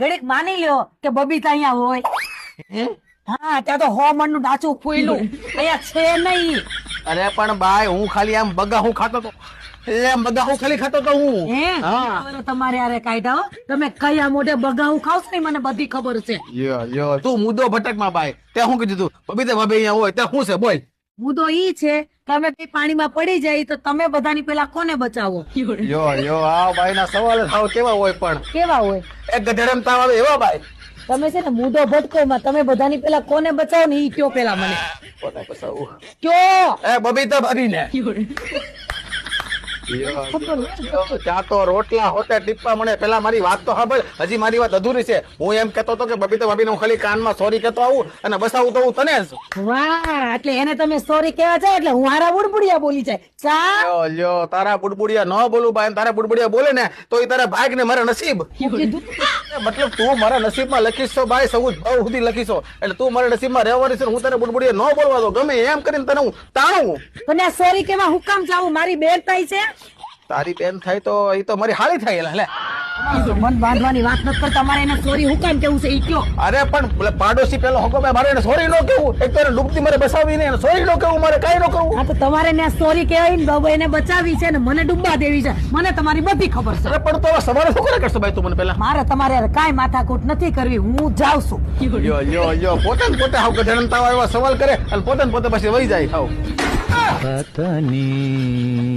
ઘડીક માની લ્યો કે બબીતા અહીંયા હોય. હે? હા ત્યાં તો 100 મણનું ડાચું ખોયલું અહીંયા છે નહીં. અરે પણ બાય હું ખાલી આમ બગાહું ખાતો તો એમ બગાહું ખાલી ખાતો તો હું હે હા. હવે તમારે યારે કાઢ્યા હો. તમે કયા મોઢે બગાવું ખાવ છો ને મને બધી ખબર છે. યો તું મુદ્દો ભટકમાં બાય તે શું કીધું તું બબીતા ભાભી અહીંયા હોય તે શું છે બોલ મુદ્દો ઈ છે તમે બે પાણીમાં પડી જાય તો તમે બધાની પેલા કોને બચાવો? યો આ બાઈ ના સવાલ થાવ કેવા હોય પણ કેવા હોય? એક ગધેડમ તાવ આવે એવા બાય તમે છે ને મુદ્દો ભટકોમાં તમે બધાની પેલા કોને બચાવો ને ઈ કયો પેલા મને કોને પસાવું કયો. એ બબીતા ભાભી ને ત્યાં તો રોટલા હોતે ટીપ્પા મને પેલા મારી વાત તો સાંભળ હજી મારી વાત અધૂરી છે હું એમ કેતો હતો કે બબીતા ભાભીને હું ખાલી કાનમાં સોરી કહેતો આવું અને બસાવું તો હું તને જ વાહ એટલે એને તમે સોરી કેવા જાય એટલે હું હારા બુડબુડિયા બોલી જાય. ચા લ્યો તારા બુડબુડિયા ન બોલું બાય તારા બુડબુડિયા બોલે ને તો એ તારા ભાગ ને મારા નસીબ કીધું મતલબ તું મારા નસીબમાં લખીશ છો ભાઈ સૌ ભાવ સુધી લખીશો એટલે તું મારા નસીબમાં રહેવાની છે હું તારે બુડબુડિયા ન બોલવા દો ગમે એમ કરીને તને હું તાણું તને આ સોરી કેવા હું કામ જાવું? મારી બેન થાય છે. તારી બેન થાય તો એ તો મારી હાળી થાય લે મન બાંધવાની વાત નથી કરતા. તમારે એને સોરી હું કામ કેવું છે ઈ કયો. અરે પણ પેલા પાડોશી પેલો હકો મારે એને સોરી ન કેવું એક તો એને ડૂબતી મારે બસાવી ને સોરી ન કેવું મારે કાઈ ન કરવું હા તો તમારે ને સોરી કહેવાય ને બાબા એને બચાવી છે ને મને ડૂબવા દેવી છે. મને તમારી બધી ખબર છે. અરે પણ તો હવે સવારે શું કરે કરશો ભાઈ તું મને પેલા મારે તમારે હારે કાંઈ માથાકૂટ નથી કરવી. હું જાઉં છું. યો પોતે ને પોતે હાવ ગધેડન તાવ એવા સવાલ કરે અને પોતે ને પોતે પછી વહી જાય હાવ પતની